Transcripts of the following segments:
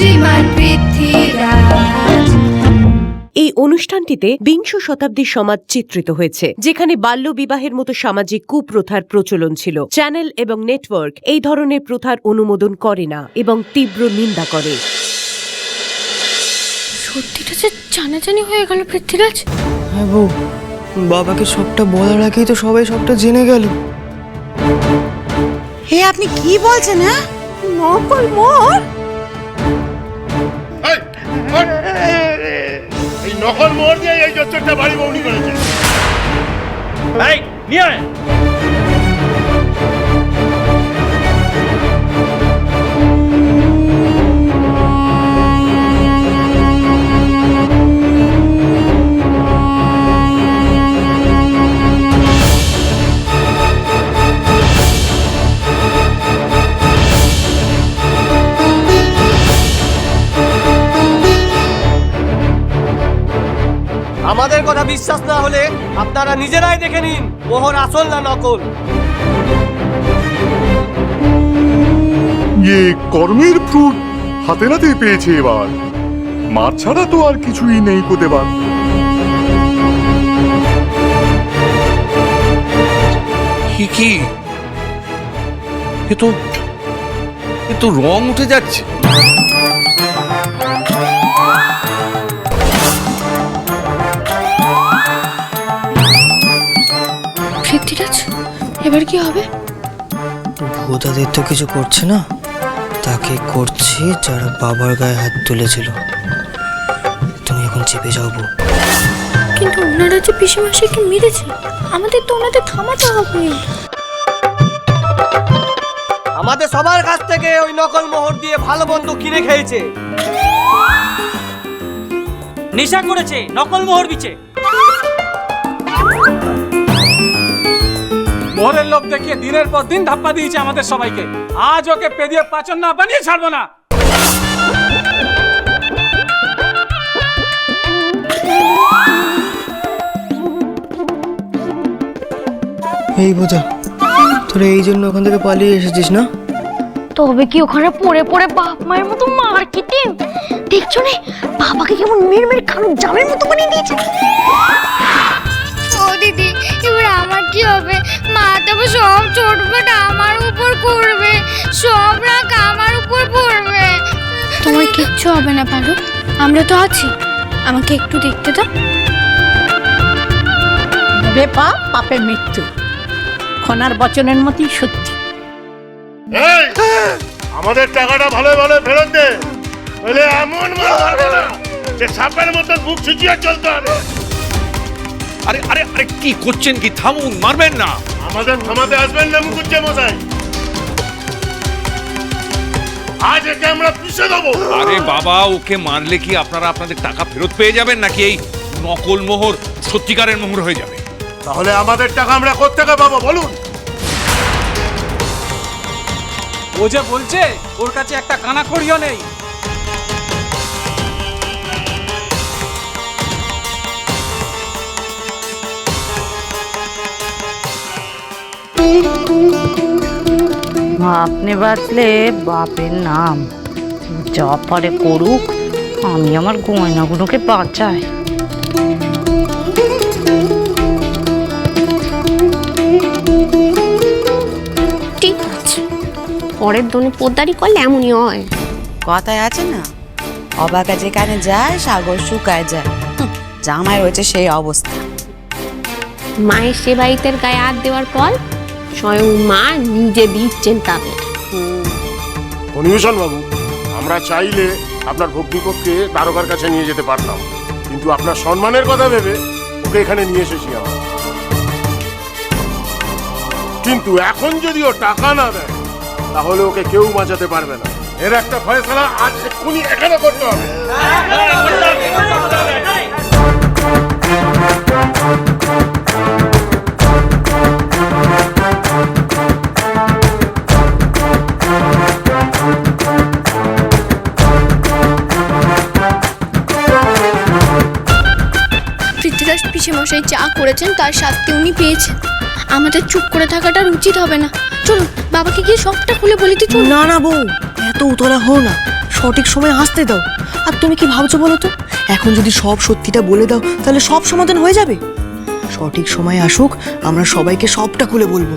শ্রীমান পৃথ্বীরাজ। এই অনুষ্ঠানটিতে বিংশ শতাব্দীর সমাজ চিত্রিত হয়েছে, যেখানে বাল্যবিবাহের মতো সামাজিক কুপ্রথার প্রচলন ছিল। চ্যানেল এবং নেটওয়ার্ক এই ধরনের প্রথার অনুমোদন করে না এবং তীব্র নিন্দা করে। সত্যিটা যে জানাজানি হয়ে গেল পৃথ্বীরাজ। হ্যাঁ বউ, বাবাকে সবটা বলার আগেই তো সবাই সবটা জেনে গেল। হে আপনি কি বলছেন? হ্যাঁ, নকল মোহর? এই নকল মোহর দিয়ে এই জোচ্চরটা বাড়ি বউনি করেছে। এই নিয়ে আয়। আমাদের কথা বিশ্বাস না হলে আপনারা নিজেরাই দেখে নিন মোহর আসল না নকল। কর্মের ফ্রুট হাতে নাতে পেয়েছে এবার, মাছ ছাড়া তো আর কিছুই নেই কো দেবার। কি এ তো রং উঠে যাচ্ছে। পৃথ্বীরাজ, এবার কি হবে? ভূতাদের তো কিছু করছে না, তাকে করছে যারা বাবার গায়ে হাত তুলেছিল। তুমি এখন চেপে যাও বউ। কিন্তু ওনারা যে পিসিমাসিকে মেরেছে, আমাদের তো ওনাদের থামাতে হবে। আমাদের সবার কাছ থেকে ওই নকল মোহর দিয়ে ভালো মন্দ কিনে খেয়েছে, নেশা করেছে, নকল মোহর বিচে। মোহরের লোভ দেখিয়ে দিনের পর দিন ধাপ্পা দিয়েছে আমাদের সবাইকে। আজ ওকে পেদিয়ে পাচন না বানিয়ে ছাড়বো না। এই বোঝা তোরা এই জন্য ওখান থেকে পালিয়ে এসেছিস না? তবে কি ওখানে পড়ে পড়ে বাপ মায়ের মতো মার খেতেন? দেখছো না বাবাকে কেমন মেরে মেরে খানো জামের মতো বানিয়ে দিয়েছে। ও দিদি, এবার আমার কি হবে? মা তো সব ছোটবেট আমার উপর করবে, সব রাগ আমার উপর পড়বে। তোমার কিচ্ছু হবে না পারো, আমরা তো আছি। আমাকে একটু দেখতে দাও। বেপা পাপের মৃত্যু, খনার বচনের মতই সত্যি। এই আমাদের টাকাটা ভালো ভালো ফেরত দে, বলে এমন মারবে না যে সাপের মতো বুক ছুচিয়ে চলতে হবে। আরে আরে আরে কি করছেন? কি থামুন, মারবেন না। আমাদের থামাতে আসবেন না মুকুজ্জে মশাই, আজ একে আমরা পিষে দেবো। আরে বাবা, ওকে মারলে কি আপনারা আপনাদের টাকা ফেরত পেয়ে যাবেন, নাকি এই নকল মোহর সত্যিকারের মোহর হয়ে যাবে? তাহলে আমাদের টাকা আমরা কোত্থেকে পাবো বলুন? ও যে বলছে ওর কাছে একটা কানা কড়িও নেই। আপনি বাঁচলে বাপের নাম, যা পারে করুক, আমি আমার গয়নাগুলোকে বাঁচাই। ঠিক আছে, পরের দনে পোদ্দারি করলে এমনই হয়। কথায় আছে না, অবাকা যেখানে যায় সাগর শুকায় যায়। জামাই রয়েছে সেই অবস্থা। মায়ের সেবাইতের গায়ে হাত দেওয়ার পর স্বয়ং মা নিজে দিচ্ছেন তাদের। ফণিভূষণ বাবু, আমরা চাইলে আপনার ভগ্নিপক্ষে দারোগার কাছে নিয়ে যেতে পারতাম, কিন্তু আপনার সম্মানের কথা ভেবে ওকে এখানে নিয়ে এসেছি আমরা। কিন্তু এখন যদি ও টাকা না দেয় তাহলে ওকে কেউ বাঁচাতে পারবে না। এর একটা ফয়সালা আজ এক্ষুনি এখানে করতে হবে। পৃথ্বীরাজ পিসেমশাই যা করেছেন তার শাস্তি উনি পেয়েছেন। আমাদের চুপ করে থাকাটা উচিত হবে না। চলুন বাবাকে গিয়ে সবটা খুলে বলিতে চলুন। না না বউ, এত উতলা হও না, সঠিক সময় আসতে দাও। আর তুমি কি ভাবছো বলো তো, এখন যদি সব সত্যিটা বলে দাও তাহলে সব সমাধান হয়ে যাবে? সঠিক সময় আসুক, আমরা সবাইকে সবটা খুলে বলবো।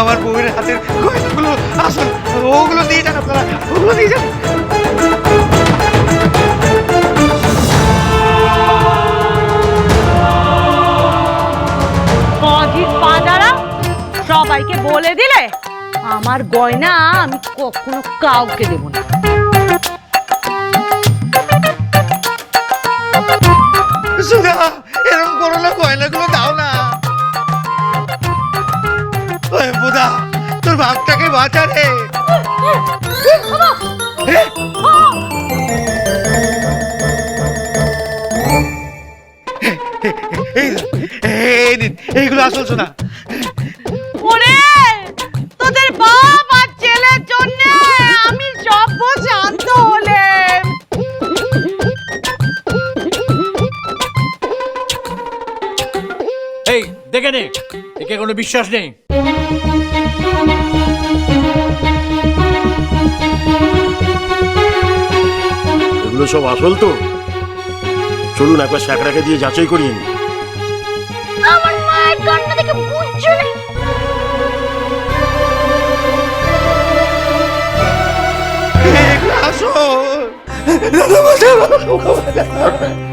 আমার বউয়ের হাতের গয়নাগুলো আসল, ওগুলো দিয়ে যান আপনারা, ওগুলো দিয়ে যান। সবাইকে বলে দিলে আমার গয়না আমি কখনো কাউকে দেব না। সুধা, এরকম করো না, গয়নাগুলো দাও না। ওই বুধা, তোর ভাগটাকে বাঁচা রে। এইগুলো আসল শোনা। ওরে তোদের বাপ আর ছেলের জন্য আমি সব শান্ত হলেন। এই দেখে নে, একে কোনো বিশ্বাস নেই। এগুলো সব আসল তো? চলুন একবার স্যাকরাকে দিয়ে যাচাই করিয়ে নিই। আমার মায়ের কান্না দেখে বুঝছো না?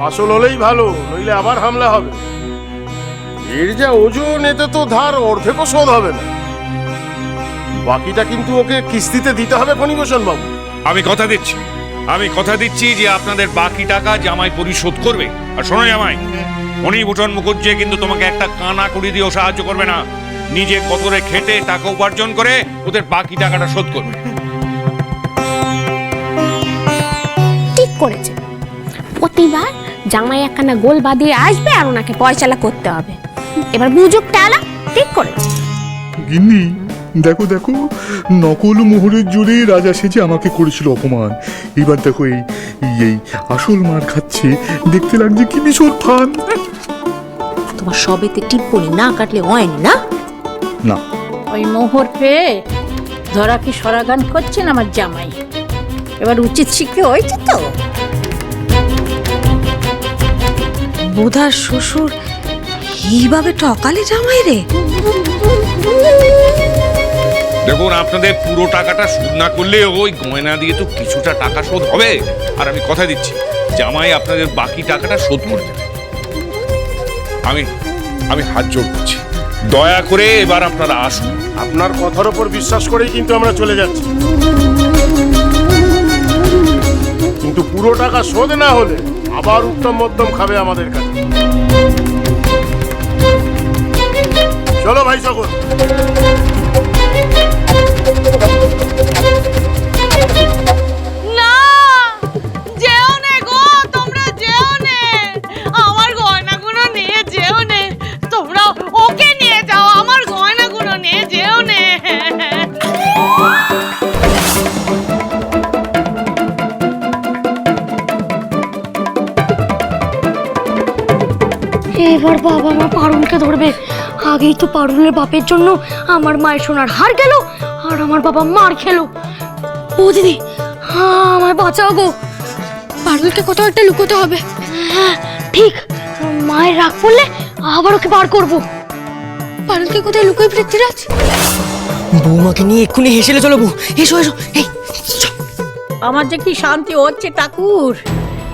আসল হলেই ভালো, নইলে আবার হামলা হবে। এর যা ওজন, এতে তো ধার অর্ধেকও শোধ হবে না। বাকিটা কিন্তু ওকে কিস্তিতে দিতে হবে ফণিভূষণ বাবু। আমি কথা দিচ্ছি যে আপনাদের বাকি টাকা জামাই পরিশোধ করবে। আর শোনো জামাই, ফণিভূষণ মুখুজ্জে কিন্তু তোমাকে একটা কানা করি দিয়েও সাহায্য করবে না। নিজে কতরে খেটে টাকা উপার্জন করে ওদের বাকি টাকাটা শোধ করবে। ঠিক করেছে, প্রতিবার জামাই একখানা গোল বাঁধিয়ে আসবে আর ওনাকে পয়সালা করতে হবে। এবার বুঝুক টালা, ঠিক করেছে। গিন্নি, দেখো দেখো, নকল মোহরের জোরে রাজা সেজে আমাকে করেছিল অপমান। এবার দেখো এই এই আসল মার খাচ্ছে, দেখতে লাগছে কি ভীষণ ফান। তোমার সবেতে টিপ্পনি না কাটলে হয়নি না। না, ওই মোহর পেয়ে ধরা কি সরাগান করছেন আমার জামাই। এবার উচিত শিক্ষা হয়েছে তো। বোধার শ্বশুর এইভাবে ঠকালে জামাই রে। দেখুন, আপনাদের পুরো টাকাটা শোধ না করলে ওই গয়না দিয়ে তো কিছুটা টাকা শোধ হবে। আর আমি কথা দিচ্ছি, জামাই আপনাদের বাকি টাকাটা শোধ করে দেবে। আমি হাত জোড় করছি, দয়া করে এবার আপনারা আসুন। আপনার কথার উপর বিশ্বাস করেই কিন্তু আমরা চলে যাচ্ছি, কিন্তু পুরো টাকা শোধ না হলে আবার উত্তম মধ্যম খাবে আমাদের কাছে। চলো ভাই সকল। না, যেও নে গো, তোমরা যেও নে। আমার গয়নাগুলো নিয়ে যেও নে। তোমরা ওকে নিয়ে যাও, আমার গয়নাগুলো নিয়ে যেও নে। এবার বাবা মা পারুলকে ধরবে। আগেই তো পারুলের বাপের জন্য আমার মায়ের সোনার হার গেল আর আমার বাবা মার খেলো। ও দিদি, আমায় বাঁচাও গো। পারুলকে কোথাও একটা লুকোতে হবে। হ্যাঁ ঠিক, মায়ের রাগ পড়লে আবার ওকে বার করবো। পারুলকে কোথায় লুকোই পৃথ্বীরাজ? বৌমাকে নিয়ে এক্ষুনি হেসেলে চলো বউ। এসো এসো, এই আমার যে কি শান্তি হচ্ছে ঠাকুর।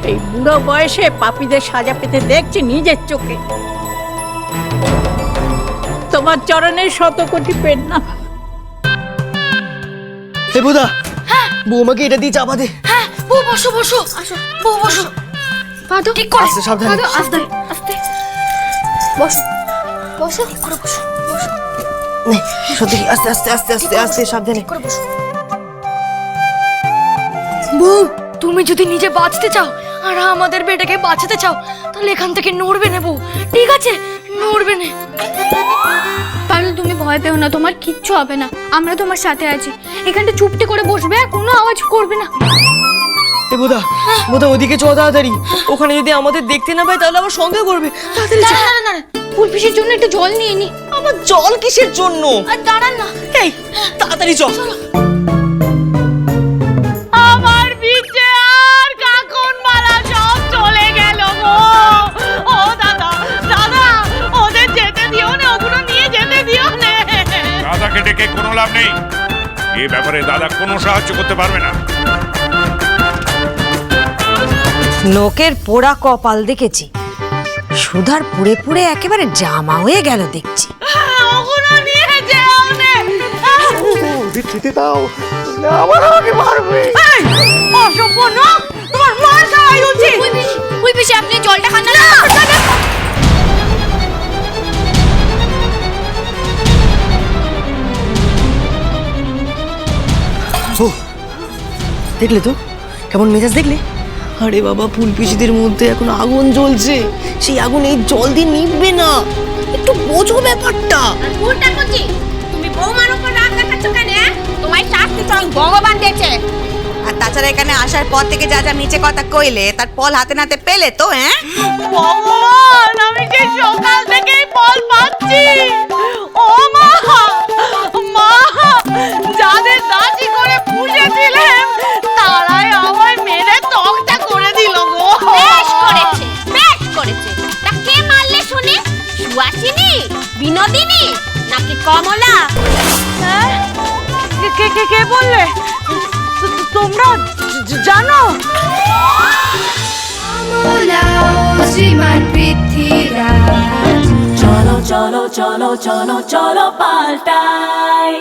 এই বুড়ো বয়সে পাপীদের সাজা পেতে দেখছি নিজের চোখে। তোমার চরণের শত কোটি প্রেরণা। হে বুদা, বৌমাকে এটা দিয়ে চাপা দে। হ্যাঁ বউ, বসো বসো, আসো বউ বসো। পাদু ঠিক করে, আস্তে সাবধানে। পাদু আস্তে আস্তে বস, বসো ঠিক করে বসো, বসো। নে, সত্যি আস্তে আস্তে আস্তে আস্তে আস্তে সাবধানে। বউ, তুমি যদি নিজে বাঁচতে চাও আর আমাদের বেটাকে বাঁচাতে চাও তাহলে এখান থেকে নড়বে না বউ, ঠিক আছে? নড়বে না। পারুল, তুমি ভয় পেও না, তোমার কিচ্ছু হবে না। আমরা তোমার সাথে আছি। এখানটা চুপটি করে বসবে আর কোনো আওয়াজ করবে না। এ বোধা বোধা ওদিকে চ তাড়াতাড়ি, ওখানে যদি আমাদের দেখতে না পায় তাহলে আবার সন্দেহ করবে। তাড়াতাড়ি চ। না ফুল পিসির জন্য একটু জল নিয়ে নি। আমার জল কিসের জন্য? আর দাঁড়ান না। এই তাড়াতাড়ি চ। আমার বিচে আর কাকুন মারা সব চলে গেল গো। ও দাদা দাদা, ওদের যেতে দিও না, ওগুলো নিয়ে যেতে দিও না। দাদাকে ডেকে কোনো লাভ নেই, এ ব্যাপারে দাদা কোনো সাহায্য করতে পারবে না। লোকের পোড়া কপাল দেখেছি, সুধার পুড়ে পুড়ে একেবারে জামা হয়ে গেল দেখছি। ওগুলো নিয়ে যেও না। ওদের খেতে দাও, আবার আমাকে মারবে। অসভ্য লোক, তোমার মার খাওয়াই উচিত। ফুল পিসি আপনি জলটা খান না। ও দেখলে তো কেমন মেজাজ দেখলে? আরে বাবা, ফুল পিসিদের মধ্যে এখন আগুন জ্বলছে, সেই আগুন এই জল দিয়ে নিভবে না, একটু বোঝো ব্যাপারটা। ভুলটা করছি, তুমি বৌমার উপর রাগ দেখাচ্ছ কেন? তোমায় শাস্তি স্বয়ং ভগবান দিয়েছে। আর তাছাড়া এখানে আসার পর থেকে যা যা নিচে কথা কইলে তার ফল হাতে নাতে পেলে তো? হ্যাঁ ভগবান, আমি যে সকাল থেকেই ফল পাচ্ছি। ও মা মা, যাদের দাঁতি করে পুষেছিলেন তারাই আমায় মেরে তক্তা করে দিল গো। বেশ করেছে, বেশ করেছে। তা কে মারলে শুনি? সুহাসিনী, বিনোদিনী নাকি কমলা? হ্যাঁ? কে কে কে বললে? তোমরা জানো? আমলা শ্রীমান পৃথ্বীরাজ। চলো চলো চলো চলো চলো পাল্টাই।